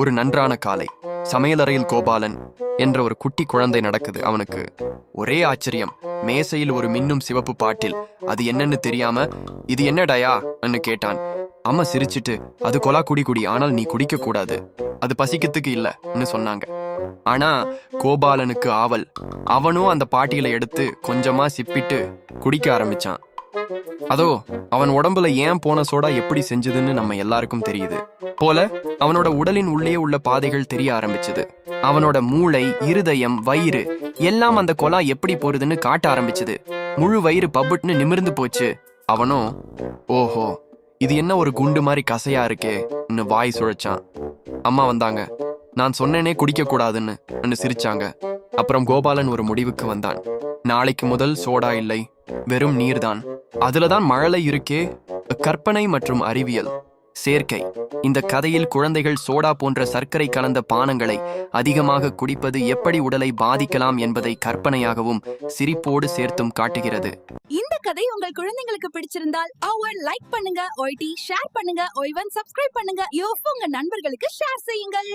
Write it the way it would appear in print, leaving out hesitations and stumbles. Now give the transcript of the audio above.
ஒரு நன்றான காலை. சமையலறையில் கோபாலன் என்ற ஒரு குட்டி குழந்தை நடக்குது. அவனுக்கு ஒரே ஆச்சரியம். மேசையில் ஒரு மின்னும் சிவப்பு பாட்டில். அது என்னன்னு தெரியாம, இது என்னடாயா என்று கேட்டான். அம்மா சிரிச்சிட்டு, அது கொலா குடி, ஆனால் நீ குடிக்க கூடாது, அது பசிக்கத்துக்கு இல்லன்னு சொன்னாங்க. ஆனா கோபாலனுக்கு ஆவல். அவனும் அந்த பாட்டியில எடுத்து கொஞ்சமா சிப்பிட்டு குடிக்க ஆரம்பிச்சான். அதோ அவன் உடம்புல ஏன் போன சோடா எப்படி செஞ்சதுன்னு நம்ம எல்லாருக்கும் தெரியுது போல. அவனோட உடலின் உள்ளே உள்ள பாதைகள் தெரிய ஆரம்பிச்சது. அவனோட மூளை, இருதயம், வயிறு எல்லாம் அந்த கொலா எப்படி போறதுன்னு காட்ட ஆரம்பிச்சது. முழு வயிறு பப்புட்னு நிமிர்ந்து போச்சு. அவனும், ஓஹோ, இது என்ன ஒரு குண்டு மாதிரி கசையா இருக்கேன்னு வாய் சுழைச்சான். அம்மா வந்தாங்க. நான் சொன்னேனே குடிக்க கூடாதுன்னு சிரிச்சாங்க. அப்புறம் கோபாலன் ஒரு முடிவுக்கு வந்தான். நாளைக்கு முதல் சோடா இல்லை, வெறும் நீர்தான். அதுலதான் மழலை இருக்கே. கற்பனை மற்றும் அறிவியல் சேர்க்கை. இந்த கதையில் குழந்தைகள் சோடா போன்ற சர்க்கரை கலந்த பானங்களை அதிகமாக குடிப்பது எப்படி உடலை பாதிக்கலாம் என்பதை கற்பனையாகவும் சிரிப்போடு சேர்த்தும் காட்டுகிறது. இந்த கதை உங்கள் குழந்தைங்களுக்கு பிடிச்சிருந்தால் லைக் பண்ணுங்க, ஷேர் பண்ணுங்க, சப்ஸ்கிரைப் பண்ணுங்க, உங்க நண்பர்களுக்கு ஷேர் செய்யுங்கள்.